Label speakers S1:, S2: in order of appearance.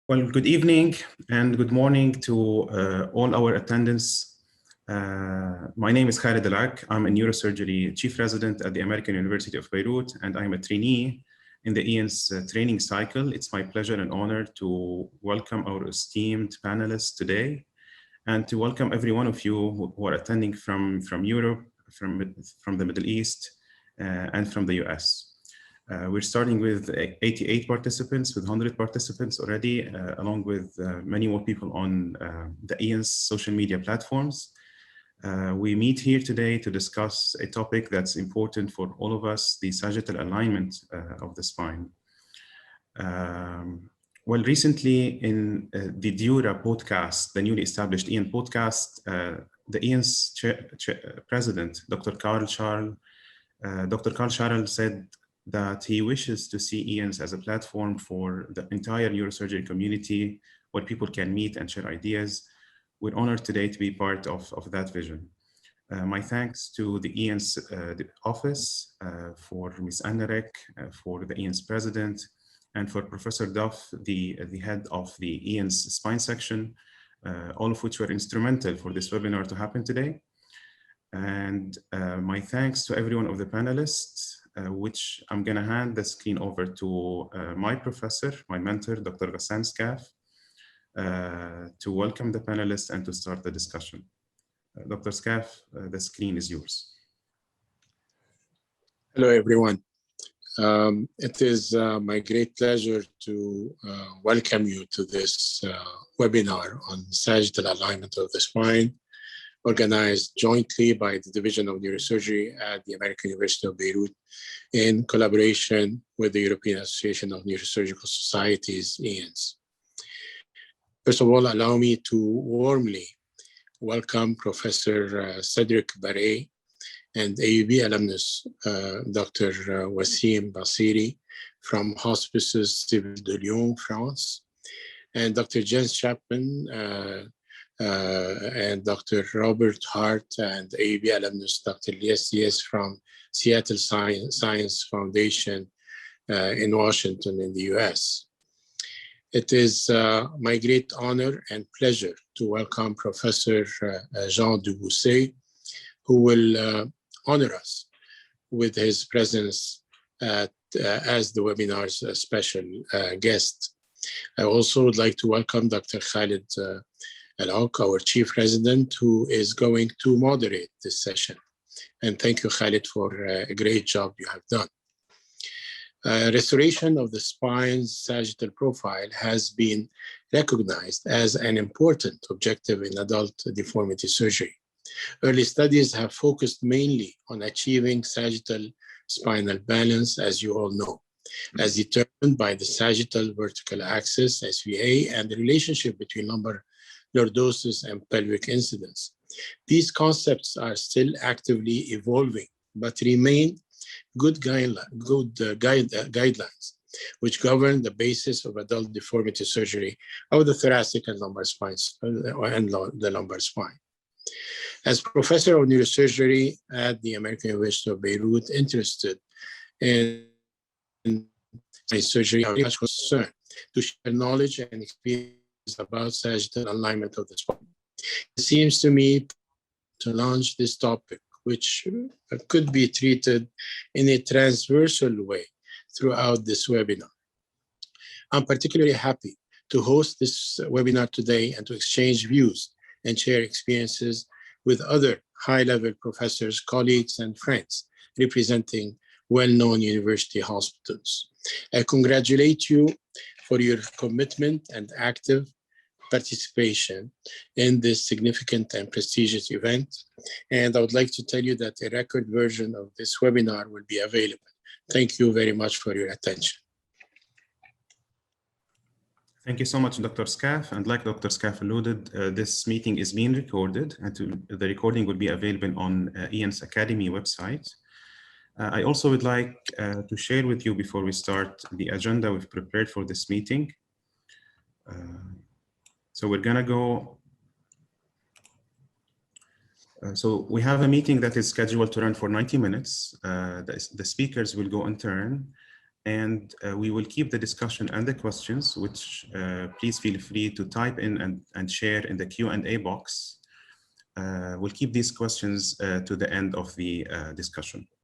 S1: Well, good evening and good morning to all our attendants. My name is Khalid Alak. I'm a neurosurgery chief resident at the American University of Beirut, and I'm a trainee in the EANS training cycle. It's my pleasure and honor to welcome our esteemed panelists today and to welcome every one of you who are attending from Europe, from the Middle East, and from the US. We're starting with 88 participants, with 100 participants already, along with many more people on the EANS social media platforms. We meet here today to discuss a topic that's important for all of us, the sagittal alignment of the spine. Well, recently in the Dura podcast, the newly established EANS podcast, the EANS president, Dr. Carl Scharrel said that he wishes to see EANS as a platform for the entire neurosurgery community where people can meet and share ideas. We're honored today to be part of that vision. My thanks to the EANS the office, for Ms. Annarek, for the EANS president, and for Professor Duff, the head of the EANS spine section, all of which were instrumental for this webinar to happen today. And my thanks to every one of the panelists, which I'm going to hand the screen over to my professor, my mentor, Dr. Ghassan Skaf, to welcome the panelists and to start the discussion. Dr. Skaf, the screen is yours.
S2: Hello, everyone. It is my great pleasure to welcome you to this webinar on sagittal alignment of the spine, organized jointly by the Division of Neurosurgery at the American University of Beirut in collaboration with the European Association of Neurosurgical Societies, EANS. First of all, allow me to warmly welcome Professor Cedric Barret and AUB alumnus, Dr. Wassim Basiri from Hospices Civil de Lyon, France, and Dr. Jens Chapman and Dr. Robert Hart and AUB alumnus, Dr. Lies from Seattle Science Foundation in Washington in the US. It is my great honor and pleasure to welcome Professor Jean Dubousset, who will honor us with his presence as the webinar's special guest. I also would like to welcome Dr. Khalid Alak, our chief resident, who is going to moderate this session. And thank you, Khalid, for a great job you have done. Restoration of the spine's sagittal profile has been recognized as an important objective in adult deformity surgery. Early studies have focused mainly on achieving sagittal spinal balance, as you all know, as determined by the sagittal vertical axis, SVA, and the relationship between lumbar lordosis and pelvic incidence. These concepts are still actively evolving, but remain good guidelines, which govern the basis of adult deformity surgery of the thoracic and lumbar spines and the lumbar spine. As professor of neurosurgery at the American University of Beirut, interested in surgery, I am much concerned to share knowledge and experience about sagittal alignment of the spine. It seems to me to launch this topic, which could be treated in a transversal way throughout this webinar. I'm particularly happy to host this webinar today and to exchange views and share experiences with other high-level professors, colleagues, and friends representing well-known university hospitals. I congratulate you for your commitment and active participation in this significant and prestigious event. And I would like to tell you that a record version of this webinar will be available. Thank you very much for your attention.
S1: Thank you so much, Dr. Skaf. And like Dr. Skaf alluded, this meeting is being recorded, and the recording will be available on EANS Academy website. I also would like to share with you before we start the agenda we've prepared for this meeting. So we're gonna go. So we have a meeting that is scheduled to run for 90 minutes. The speakers will go in turn. And we will keep the discussion and the questions, which please feel free to type in and share in the Q&A box. We'll keep these questions to the end of the discussion.